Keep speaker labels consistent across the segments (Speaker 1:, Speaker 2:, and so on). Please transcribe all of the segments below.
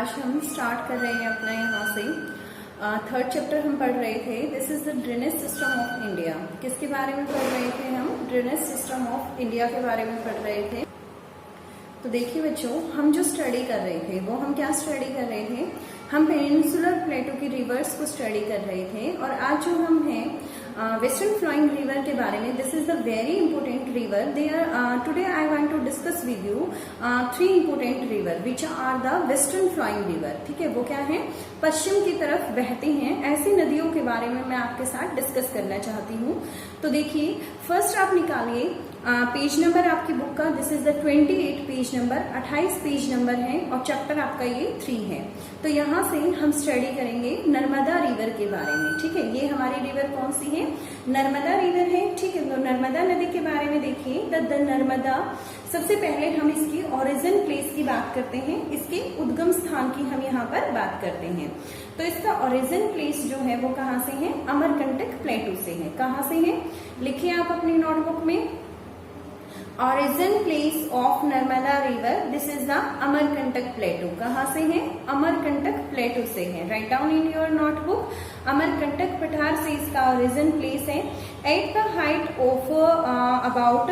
Speaker 1: आज हम स्टार्ट कर रहे हैं अपना यहाँ से थर्ड चैप्टर हम पढ़ रहे थे। This is the drainage system of India. किसके बारे में पढ़ रहे थे हम? ड्रेनेज सिस्टम ऑफ इंडिया के बारे में पढ़ रहे थे। तो देखिए बच्चों, हम जो स्टडी कर रहे थे वो हम क्या स्टडी कर रहे थे? हम पेनिनसुलर प्लेटो की रिवर्स को स्टडी कर रहे थे। और आज जो हम हैं वेस्टर्न फ्लोइंग रिवर के बारे में, this is the very important river. They are today I want to discuss with you 3 important river which are the western flowing river. ठीक है, वो क्या है? पश्चिम की तरफ बहती हैं ऐसी नदियों के बारे में मैं आपके साथ डिस्कस करना चाहती हूँ। तो देखिए, फर्स्ट आप निकालिए पेज नंबर आपकी बुक का। This is the 28 page number, 28 page number है और चैप्टर आपका ये 3 है। तो यहाँ से हम स्टडी करेंगे नर्मदा रिवर के बारे में। ठीक है, ये हमारी रिवर कौन सी है? नर्मदा रिवर है। ठीक है, तो नर्मदा नदी के बारे में देखिए। द नर्मदा, सबसे पहले हम इसकी ओरिजिन प्लेस की बात करते हैं, इसके उद्गम स्थान की हम यहाँ पर बात करते हैं। तो इसका ओरिजिन प्लेस जो है वो कहाँ से है? अमरकंटक प्लेटू से है। कहाँ से है? लिखिए आप अपनी नोटबुक में, origin place of Narmada river, this is the Amarkantak plateau. कहाँ से है? अमरकंटक प्लेटू से है। Right down in your notebook, Amarkantak पठार से इसका ओरिजिन प्लेस है। At the height of about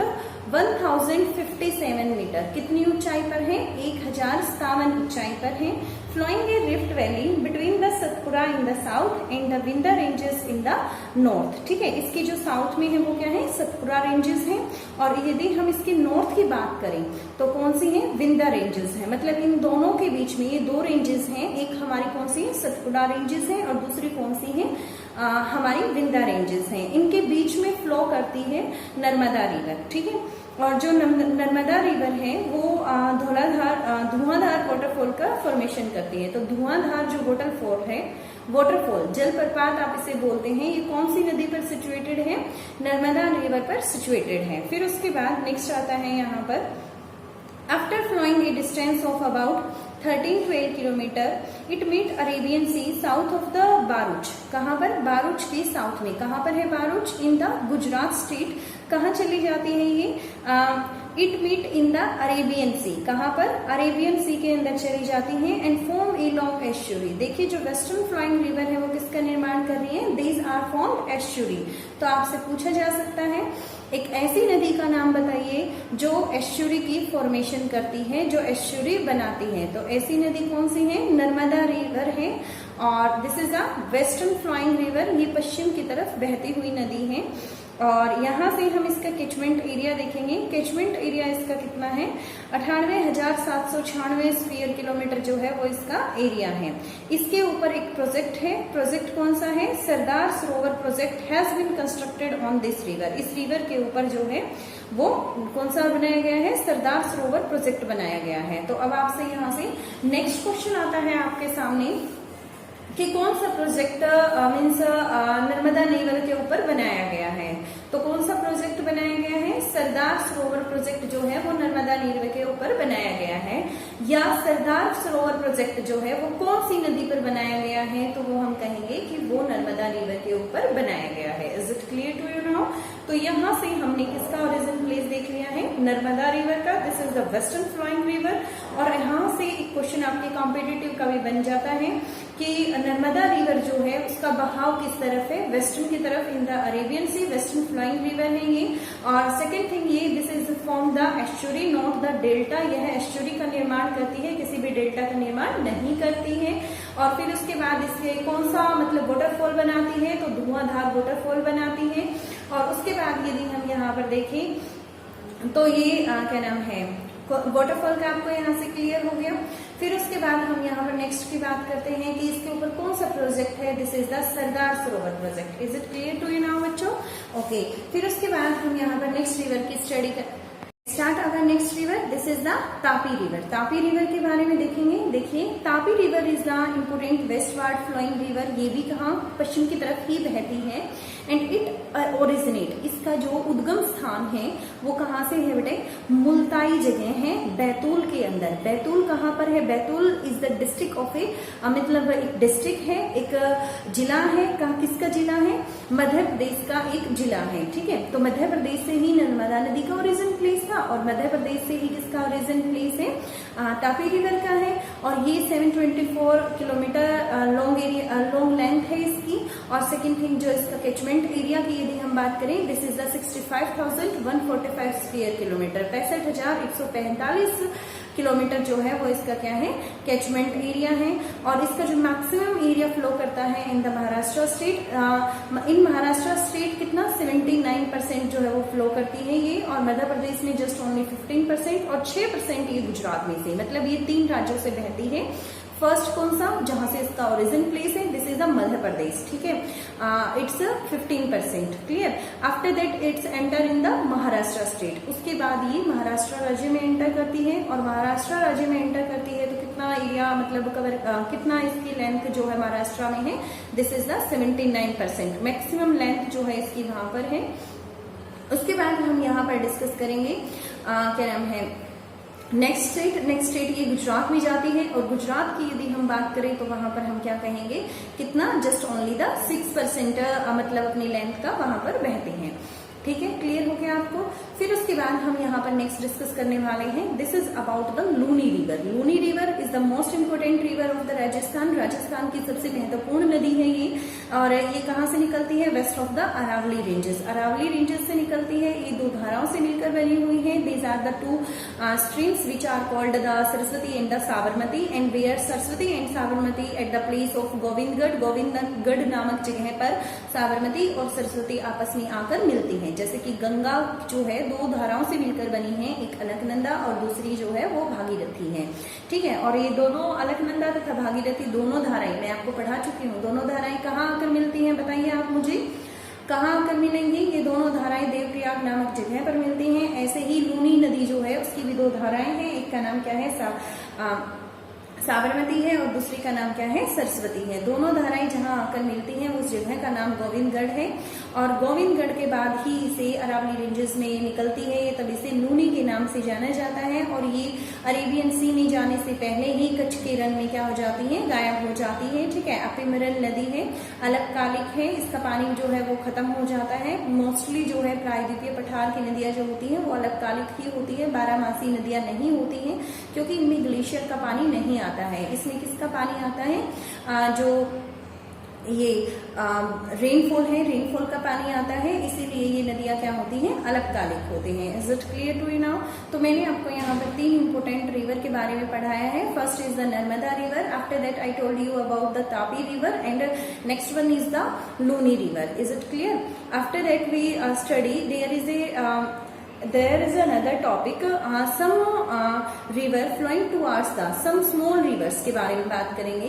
Speaker 1: 1057 metre. कितनी ऊंचाई पर है? 1057 ऊंचाई पर है। Flowing a rift valley between the Satpura in the south and the Vindhya ranges in the north. ठीक है, इसकी जो साउथ में है वो क्या है? सतपुरा रेंजेस है। और यदि हम इसकी नॉर्थ की बात करें तो कौन सी है? विंध्य रेंजेस है। मतलब इन दोनों के बीच में ये 2 रेंजेस हैं। एक हमारी कौन सी है? सतपुरा रेंजेस है और दूसरी कौन सी है? हमारी विंध्य रेंजेस हैं। इनके बीच में फ्लो करती है नर्मदा रिवर। ठीक है, और जो नर्मदा रिवर है वो धुआंधार वाटरफॉल का फॉर्मेशन करती है। तो धुआंधार जो वाटरफॉल जलप्रपात आप इसे बोलते हैं, ये कौन सी नदी पर सिचुएटेड है? नर्मदा रिवर पर सिचुएटेड है। फिर उसके बाद नेक्स्ट आता है यहाँ पर, after flowing a distance of about 13-12 kilometre it meet Arabian sea south of the Bharuch. कहाँ पर? बारूच के साउथ में। कहाँ पर है Bharuch? In the Gujarat state. कहाँ चली जाती है ये? It meet in the Arabian sea. कहाँ पर? अरेबियन सी के अंदर चली जाती है। And form a long estuary. देखिए, जो वेस्टर्न फ्लोइंग रिवर है वो किसका निर्माण कर रही है? These are formed estuary. तो आपसे पूछा जा सकता है एक ऐसी नदी का नाम बताइए जो एस्चुरी की फॉर्मेशन करती है, जो एस्चुरी बनाती है। तो ऐसी नदी कौन सी है? नर्मदा रिवर है। और this is a western flowing river, ये पश्चिम की तरफ बहती हुई नदी है। और यहाँ से हम इसका कैचमेंट एरिया देखेंगे। कैचमेंट एरिया इसका कितना है? 98,796 स्क्वायर किलोमीटर जो है वो इसका एरिया है। इसके ऊपर एक प्रोजेक्ट है। प्रोजेक्ट कौन सा है? Sardar Sarovar project has been constructed on this river. इस रिवर के ऊपर जो है वो कौन सा बनाया गया है? सरदार सरोवर प्रोजेक्ट बनाया गया है। तो अब आपसे यहाँ से नेक्स्ट क्वेश्चन आता है आपके सामने कि कौन सा प्रोजेक्ट मीन्स नर्मदा रिवर के ऊपर बनाया गया है। तो कौन सा प्रोजेक्ट बनाया गया है? सरदार सरोवर प्रोजेक्ट जो है वो नर्मदा रिवर के ऊपर बनाया गया है। या सरदार सरोवर प्रोजेक्ट जो है वो कौन सी नदी पर बनाया गया है? तो वो हम कहेंगे कि वो नर्मदा रिवर के ऊपर बनाया गया है। Is it clear to you now? तो यहाँ से हमने किसका ओरिजिन प्लेस देख लिया है? नर्मदा रिवर का। This is the western flowing river. और यहाँ से एक क्वेश्चन आपके कॉम्पिटिटिव का भी बन जाता है कि नर्मदा रिवर जो है उसका बहाव किस तरफ है? वेस्टर्न की तरफ, in the Arabian sea. Western flowing river है ये। और सेकंड थिंग ये, this is form the estuary not the delta. यह एस्चुरी का निर्माण करती है, किसी भी डेल्टा का निर्माण नहीं करती है। और फिर उसके बाद इसके कौन सा मतलब वाटरफॉल बनाती है? तो धुआंधार वाटरफॉल बनाती है। और उसके बाद यदि हम यहाँ पर देखें तो ये क्या नाम है? वाटरफॉल का आपको यहाँ से क्लियर हो गया। फिर उसके बाद हम यहाँ पर नेक्स्ट की बात करते हैं कि इसके ऊपर कौन सा प्रोजेक्ट है? This is the Sardar Sarovar project. Is it clear to you now बच्चों? ओके, फिर उसके बाद हम यहाँ पर नेक्स्ट रिवर की स्टडी स्टार्ट अगर next river, this is the Tapi river. Tapi river के बारे में देखेंगे। देखिए, Tapi river is the important westward flowing river. ये भी कहाँ? पश्चिम की तरफ ही बहती है। एंड इट ओरिजिनेट, इसका जो उद्गम स्थान है वो कहाँ से है बेटे? मुल्ताई जगह है बैतूल के अंदर। बैतूल कहाँ पर है? Betul is the district of a मतलब एक डिस्ट्रिक्ट है, एक जिला है। किसका जिला है? मध्य प्रदेश का एक जिला है। ठीक है, तो मध्य प्रदेश से ही नर्मदा नदी का ओरिजिन प्लेस था और मध्य प्रदेश से ही किसका ओरिजिन प्लेस है, तापी रिवर का है। और ये 724 किलोमीटर लॉन्ग लेंथ है इसकी। और सेकंड थिंग जो इसका कैचमेंट एरिया की यदि हम बात करें, this is the 65,145 square kilometre, 65,145 kilometre जो है वो इसका क्या है, कैचमेंट एरिया है। और इसका जो मैक्सिमम एरिया फ्लो करता है in the Maharashtra state, in Maharashtra state कितना 79% जो है वो फ्लो करती है ये, और मध्य प्रदेश में जस्ट ओनली 15% और 6% ये गुजरात में से, मतलब ये 3 राज्यों से बहती है। फर्स्ट कौन सा, जहां से इसका ओरिजिन प्लेस है, this is the Madhya Pradesh, ठीक है, it's 15%, clear. After that it's enter in the Maharashtra state, उसके बाद ये महाराष्ट्र राज्य में एंटर करती है। और महाराष्ट्र राज्य में एंटर करती है तो कितना एरिया मतलब कवर, कितना इसकी लेंथ जो है महाराष्ट्र में है, this is the 79%, maximum length जो है इसकी वहां पर है। उसके बाद हम यहाँ पर डिस्कस करेंगे क्या नाम है, नेक्स्ट स्टेट ये गुजरात में जाती है। और गुजरात की यदि हम बात करें तो वहां पर हम क्या कहेंगे, कितना, जस्ट ओनली द 6% मतलब अपनी लेंथ का वहां पर बहते हैं, ठीक है, क्लियर हो गया आपको। फिर उसके बाद हम यहाँ पर नेक्स्ट डिस्कस करने वाले हैं, this is about the Luni river. Luni river is the most important river of the Rajasthan, Rajasthan की सबसे महत्वपूर्ण नदी है ये। और ये कहाँ से निकलती है, west of the Aravali ranges, Aravali ranges से निकलती है। ये 2 धाराओं से मिलकर बनी हुई है, these are the 2 streams which are called the Saraswati and the Sabarmati, and where Saraswati and Sabarmati at the place of Govindgarh नामक जगह पर साबरमती और सरस्वती आपस में आकर मिलती है। जैसे कि गंगा जो है 2 धाराओं से मिलकर बनी है, एक अलकनंदा और दूसरी जो है वो भागीरथी है, ठीक है। और ये दोनों अलकनंदा तथा भागीरथी दोनों धाराएं मैं आपको पढ़ा चुकी हूँ। दोनों धाराएं कहाँ आकर मिलती हैं, बताइए आप मुझे, कहाँ आकर मिलेंगी? ये दोनों धाराएं देवप्रयाग नामक जगह पर मिलती हैं। ऐसे ही लूनी नदी जो है उसकी भी 2 धाराएं हैं, एक का नाम क्या है, साबरमती है, और दूसरी का नाम क्या है, सरस्वती है। दोनों धाराएं जहां आकर मिलती हैं उस जगह का नाम गोविंदगढ़ है। और गोविंदगढ़ के बाद ही इसे अरावली रेंजेस में निकलती है, तब इसे लूनी के नाम से जाना जाता है। और ये अरेबियन सी में जाने से पहले ही कच्छ के रन में क्या हो जाती है, गायब हो जाती है, ठीक है। अपिमरल नदी है, अलककालिक है, इसका पानी जो है वो खत्म हो जाता है। मोस्टली जो है प्रायद्वीपीय पठार की नदियां जो होती हैं वो अलककालिक ही होती है, 12मासी नदियां नहीं होती हैं, क्योंकि इनमें ग्लेशियर का पानी नहीं आता है। इसमें किसका पानी आता है, जो ये रेनफॉल है, रेनफॉल का पानी आता है, इसीलिए ये नदियां क्या होती हैं, अलककालिक होती हैं। Is it clear to you now? तो मैंने आपको यहाँ पर 3 इंपोर्टेंट रिवर के बारे में पढ़ाया है। First is the Narmada river, after that I told you about the Tapi river, and next one is the Luni river. Is it clear? After that we study there is another topic, some river flowing towards the some small rivers के बारे में बात करेंगे।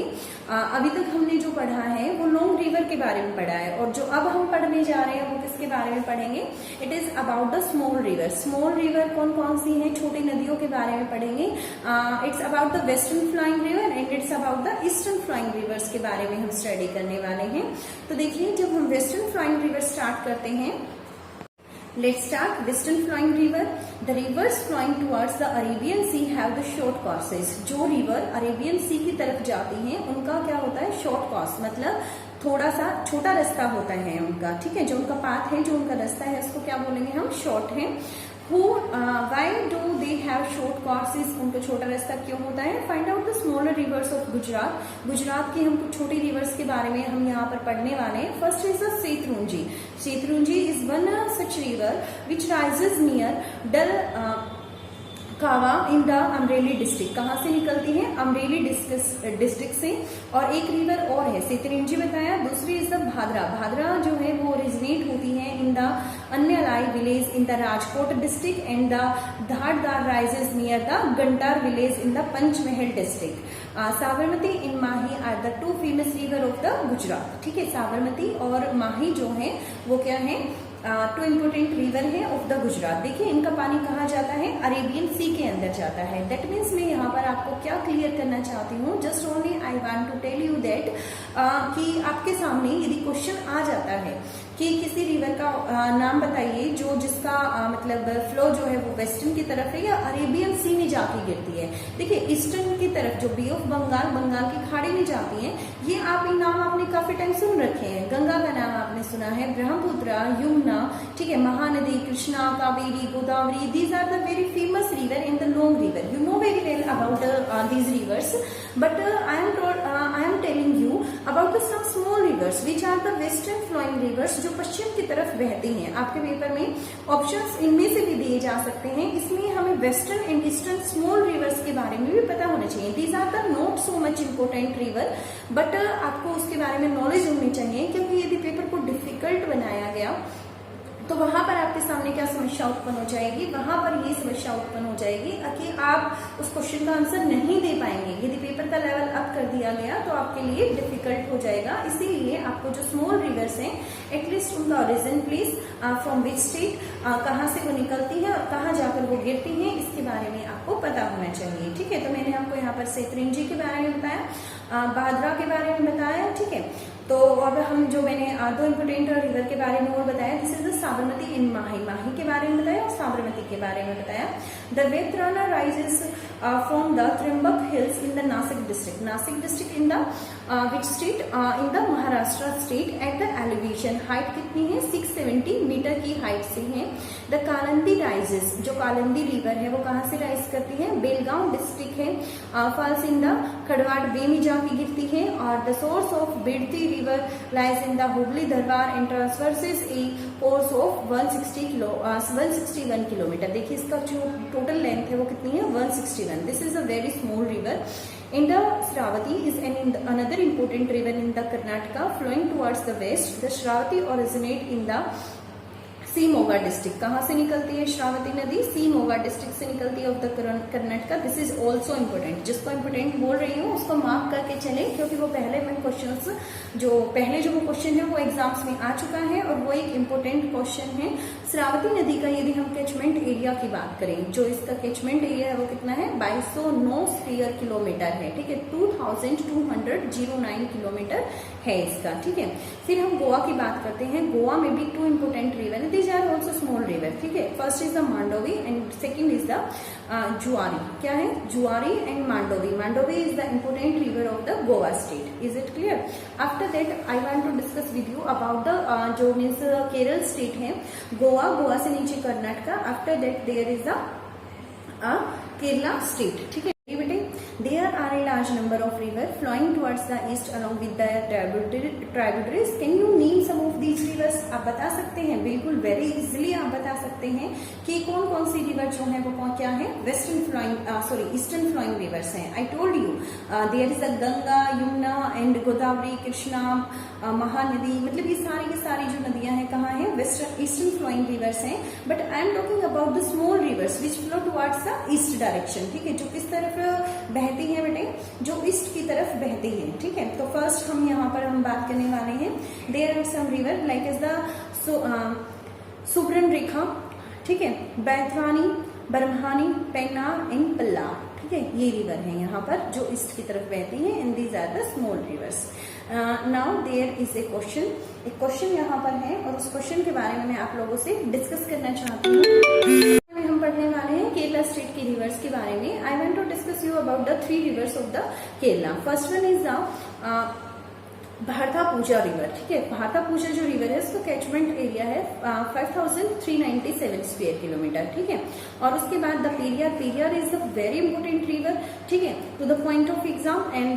Speaker 1: अभी तक हमने जो पढ़ा है वो लॉन्ग रिवर के बारे में पढ़ा है, और जो अब हम पढ़ने जा रहे हैं वो किसके बारे में पढ़ेंगे, it is about the small river. Small river कौन कौन सी हैं, छोटी नदियों के बारे में पढ़ेंगे। It's about the western flowing river and it's about the eastern flowing rivers के बारे में हम स्टडी करने वाले हैं। तो देखिए, जब हम वेस्टर्न फ्लोइंग रिवर स्टार्ट करते हैं, let's start western flowing river. The rivers flowing towards the Arabian Sea have the short courses. जो रिवर अरेबियन सी की तरफ जाती हैं उनका क्या होता है, शॉर्ट कोर्स, मतलब थोड़ा सा छोटा रास्ता होता है उनका, ठीक है। जो उनका पाथ है, जो उनका रास्ता है, उसको क्या बोलेंगे हम, शॉर्ट है। Why do they have short courses? उनको छोटा रास्ता क्यों होता है? Find out the smaller rivers of Gujarat. Gujarat की हम कुछ छोटी रिवर्स के बारे में हम यहाँ पर पढ़ने वाले हैं। First is the Shetrunji. Shetrunji is one such river which rises near Dal कावा इन द अमरेली डिस्ट्रिक्ट। कहाँ से निकलती है, अमरेली डिस्ट्रिक्ट से। और एक रिवर और है, सेतरुंजी बताया, दूसरी इज द भादरा। भादरा जो है वो ओरिजिनेट होती है in the Aniyali village in the Rajkot district, and the Dhadhar rises near the Ghantar village in the Panchmahal district. Sabarmati in Mahi are the 2 famous river of the Gujarat, ठीक है। साबरमती और माही जो है वो क्या है, 2 इंपोर्टेंट रिवर है ऑफ द गुजरात। देखिए, इनका पानी कहाँ जाता है, अरेबियन सी के अंदर जाता है। दैट मीन्स मैं यहाँ पर आपको क्या क्लियर करना चाहती हूँ, just only I want to tell you that कि आपके सामने यदि क्वेश्चन आ जाता है कि किसी रिवर का नाम बताइए जो जिसका मतलब फ्लो जो है वो वेस्टर्न की तरफ है या अरेबियन सी में जाके गिरती है। देखिए, ईस्टर्न की तरफ जो बे ऑफ बंगाल, बंगाल की खाड़ी में जाती है, ये आप ये नाम आपने काफी टाइम सुन रखे हैं। गंगा का नाम आपने सुना है, ब्रह्मपुत्र, यमुना, यमुना, ठीक है, Mahanadi, Krishna, Kaveri, Godavari, these are the very famous river in the long river. You know very well about these rivers, but I am telling you about the some small rivers which are the western flowing rivers, जो पश्चिम की तरफ बहती हैं. आपके paper में options इनमें से भी दिए जा सकते हैं, इसलिए हमें western and eastern small rivers के बारे में भी पता होना चाहिए. These are the not so much important river, but आपको उसके बारे में नॉलेज होनी चाहिए, क्योंकि यदि पेपर को डिफिकल्ट बनाया गया तो वहां पर आपके सामने क्या समस्या उत्पन्न हो जाएगी, वहां पर ये समस्या उत्पन्न हो जाएगी कि आप उस क्वेश्चन का आंसर नहीं दे पाएंगे. यदि पेपर का लेवल अप कर दिया गया तो आपके लिए डिफिकल्ट हो जाएगा. इसीलिए आपको जो स्मॉल रिवर्स हैं, एटलीस्ट उनका origin please, from which state, कहाँ से वो निकलती है और कहाँ जाकर वो गिरती है, इसके बारे में आपको पता होना चाहिए. ठीक है, तो मैंने आपको यहाँ पर सेतरंजी के बारे में बताया, भादरा के बारे में बताया. ठीक है, तो अब हम जो मैंने दो इम्पोर्टेंट रिवर के बारे में और बताया, this is the Sabarmati in माही, माही के बारे में बताया और साबरमती के बारे में बताया. The Vaitarna rises from the Trimbak hills in the Nashik district, Nashik district in the which state, in the Maharashtra state. At the elevation, height कितनी है, 670 मीटर की हाइट से है. द कालंदी राइजेस, जो कालंदी रिवर है वो कहाँ से राइज करती है, बेलगांव डिस्ट्रिक्ट है. Falls in the Karwar bay में जाके गिरती है. और the source of Bedti river lies in the Hubli Dharwad and traverses a course of 161 kilometre. देखिए इसका जो टोटल लेंथ है वो कितनी है, 161. This is a very small river. And the Shravati is another important river in the Karnataka flowing towards the west. The Shravati originate in the Shimoga district. कहाँ से निकलती है श्रावती नदी, सीमोगा डिस्ट्रिक्ट से निकलती है of the Karnataka. This is also important. जिसको important बोल रही हूँ उसको मार्क करके चले, क्योंकि वो पहले में क्वेश्चंस जो वो क्वेश्चन है वो एग्जाम्स में आ चुका है और वो एक इम्पोर्टेंट क्वेश्चन है. श्रावती नदी का यदि हम कैचमेंट एरिया की बात करें, जो इसका कैचमेंट एरिया है वो कितना है, 2209 स्क्वायर किलोमीटर है. ठीक है, 2209 किलोमीटर है इसका. ठीक है, फिर हम गोवा की बात करते हैं. गोवा में भी टू इम्पोर्टेंट रिवर है, these are also small river. ठीक है, first is the Mandovi and second is the Zuari. क्या है, Zuari and Mandovi. Mandovi is the important river of the Goa state. Is it clear? After that I want to discuss with you about the जो means Kerala state है, गोवा से नीचे Karnataka. After that there is the Kerala state. ठीक है बेटे, there are a large number of rivers flowing towards the east along with their tributaries. Can you name some of these rivers? आप बता सकते हैं, बिल्कुल वेरी इजिली आप बता सकते हैं कि कौन कौन सी रिवर जो है वो क्या है, western flowing eastern flowing rivers हैं. I told you there is the Ganga, Yamuna and Godavari, Krishna, Mahanadi. मतलब ये सारी जो नदियां हैं कहाँ है, वेस्टर्न ईस्टर्न फ्लोइंग रिवर्स हैं. But I am talking about the small rivers which flow towards the east direction. ठीक है, जो किस तरफ बहती है बेटे, जो ईस्ट की तरफ बहती है. ठीक है, तो फर्स्ट हम यहाँ पर बात करने वाले हैं. There are some river like is the Subarnarekha. ठीक है, बैथरानी, बरमहानी, पेन्नार एंड पल्ला. ठीक है, ये रिवर है यहाँ पर जो ईस्ट की तरफ बहती है. And these are the small rivers. Now there is a question यहाँ पर है और उस क्वेश्चन के बारे में मैं आप लोगों से डिस्कस करना चाहती हूँ. हम पढ़ने वाले हैं केरला स्टेट के रिवर्स के बारे में. I want to discuss you about the 3 rivers of the Kerala. First one is the Bharathapuzha river. ठीक है, भारतापूजा जो रिवर है उसका कैचमेंट एरिया है 5397 स्क्वायर किलोमीटर. ठीक है, और उसके बाद the Periyar is the very important river. ठीक है, to the point of exam. And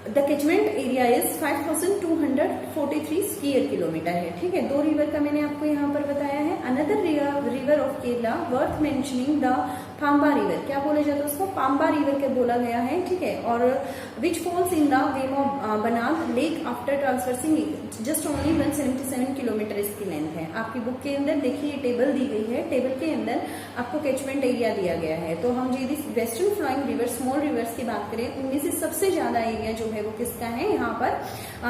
Speaker 1: the catchment area is 5243 square kilometre है. ठीक है, 2 रिवर का मैंने आपको यहाँ पर बताया है. Another river of Kerala worth mentioning the Pamba river. क्या बोला जाता है उसको, पाम्बा रिवर के बोला गया है. ठीक है, और which falls in the Vembanad lake after traversing just only 177 kilometre इसकी लेंथ है. आपकी बुक के अंदर देखिए टेबल दी गई है, टेबल के अंदर आपको कैचमेंट एरिया दिया गया है. तो हम यदि western flowing river small rivers की बात करें, उनमें से सबसे ज्यादा एरिया जो है वो किसका है, यहाँ पर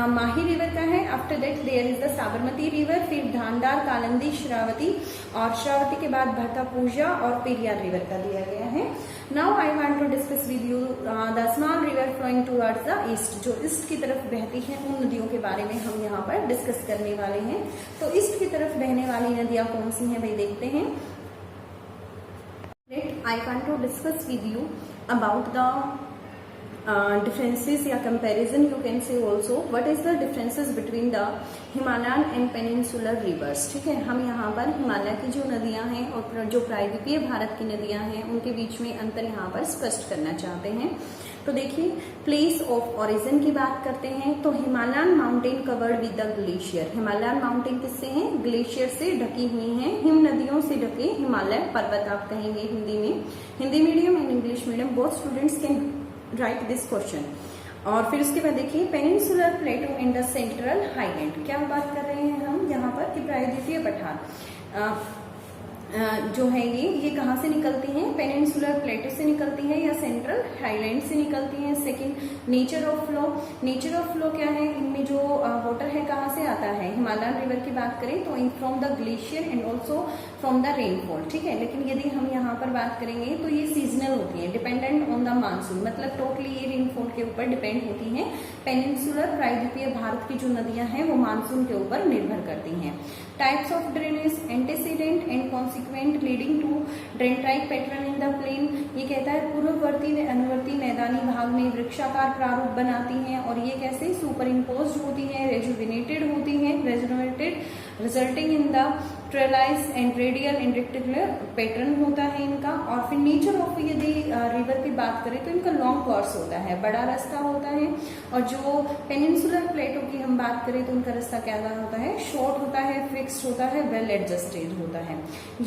Speaker 1: माही रिवर का है. After that there is the Sabarmati river, फिर धांडार, कालंदी, श्रावती, और श्रावती के बाद भरतापूजा और पेरियार रिवर का दिया गया है. Now I want to discuss with you the small river flowing towards the east. जो ईस्ट की तरफ बहती है उन नदियों के बारे में हम यहाँ पर डिस्कस करने वाले हैं. तो ईस्ट की तरफ बहने वाली नदियां कौन सी हैं भाई, देखते हैं. I want to discuss with you about the differences या comparison you can say also what is the differences between the Himalayan and peninsular rivers। ठीक है, हम यहाँ पर हिमालय की जो नदियां हैं और जो प्रायद्वीपीय भारत की नदियां हैं उनके बीच में अंतर यहाँ पर स्पष्ट करना चाहते हैं। तो देखिए, प्लेस ऑफ ओरिजिन की बात करते हैं तो Himalayan mountain covered with the glacier. Himalayan mountain किससे हैं? ग्लेशियर से ढकी हुई हैं, हिम नदियों से ढके हिमालय पर्वत आप कहेंगे हिंदी में। Hindi medium and English medium both students can write this question. और फिर उसके बाद देखिए, peninsular Plato in the central highland. क्या बात कर रहे हैं हम यहाँ पर कि प्रायद्वीपीय पठार जो है ये कहाँ से निकलती हैं? पेनिनसुलर प्लेटो से निकलती हैं या सेंट्रल हाईलैंड से निकलती हैं। Second, nature of flow. Nature of flow क्या है? इनमें जो वाटर है कहाँ से आता है? हिमालयन रिवर की बात करें तो in from the glacier and also from the rainfall. ठीक है, लेकिन यदि हम यहाँ पर बात करेंगे तो ये सीजनल होती है, डिपेंडेंट ऑन द मानसून, मतलब टोटली ये रेनफॉल के ऊपर डिपेंड होती हैं। पेनिनसुलर प्रायद्वीपीय भारत की जो नदियां हैं वो मानसून के ऊपर निर्भर करती हैं। Types of drainage, antecedent and consequent leading to dendrite pattern in the plain. ये कहता है पूर्ववर्ती व अनुवर्ती मैदानी भाग में वृक्षाकार प्रारूप बनाती हैं और ये कैसे? सुपर इम्पोज होती है, रेजुविनेटेड होती है, rejuvenated resulting in the trellis and radial and rectangular pattern होता है इनका। और फिर नेचर ऑफ यदि रिवर की बात करें तो इनका लॉन्ग कोर्स होता है, बड़ा रास्ता होता है। और जो पेनिनसुलर प्लेटो की हम बात करें तो उनका रास्ता क्या होता है? शॉर्ट होता है, फिक्स्ड होता है, वेल एडजस्टेड होता है।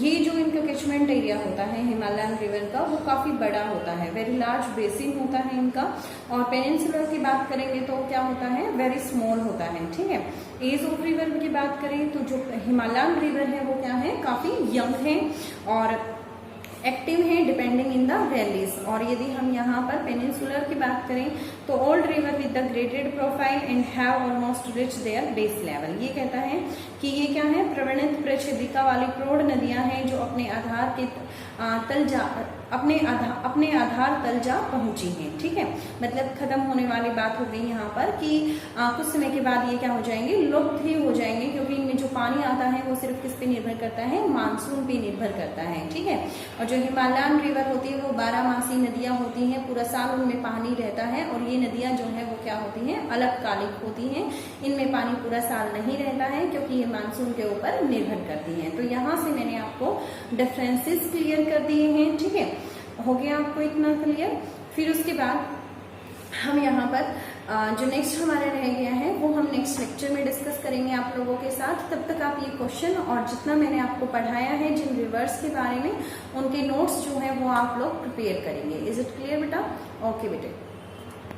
Speaker 1: ये जो इनका कैचमेंट एरिया होता है हिमालयन रिवर का वो काफी बड़ा होता है, वेरी लार्ज बेसिन होता है इनका। और पेनिनसुलर की बात करेंगे तो क्या होता है? वेरी स्मॉल होता है। ठीक है, एज ऑफ रिवर की बात करें तो जो हिमालयन रिवर है वो क्या है? काफी यंग है और एक्टिव है, डिपेंडिंग इन द वैलीज। और यदि हम यहाँ पर पेनिनसुलर की बात करें तो old river with the graded profile and have almost rich there base level. ये कहता है कि ये क्या है? प्रवणित प्रच्छेदिका वाली प्रौढ़ नदियां हैं जो अपने आधार के अपने आधार तल जा पहुंची हैं। ठीक है, मतलब खत्म होने वाली बात हो गई यहाँ पर कि कुछ समय के बाद ये क्या हो जाएंगे? लुप्त ही हो जाएंगे, क्योंकि इनमें जो पानी आता है वो सिर्फ किस पे निर्भर करता है? मानसून पे निर्भर करता है। ठीक है, और जो हिमालयन रिवर होती है वो 12 नदियां होती हैं, पूरा साल उनमें पानी रहता है। और ये नदियां जो है वो क्या होती हैं? अल्पकालिक होती हैं, इनमें पानी पूरा साल नहीं रहता है क्योंकि ये मानसून के ऊपर निर्भर करती हैं। तो यहाँ से मैंने आपको डिफरेंसेस क्लियर कर दिए हैं। ठीक है, हो गया आपको इतना क्लियर। फिर उसके बाद हम यहाँ पर जो नेक्स्ट हमारा रह गया है वो हम नेक्स्ट लेक्चर में डिस्कस करेंगे आप लोगों के साथ। तब तक आप ये क्वेश्चन और जितना मैंने आपको पढ़ाया है जिन रिवर्स के बारे में उनके नोट्स जो है वो आप लोग प्रिपेयर करेंगे। इज इट क्लियर बेटा? ओके बेटे।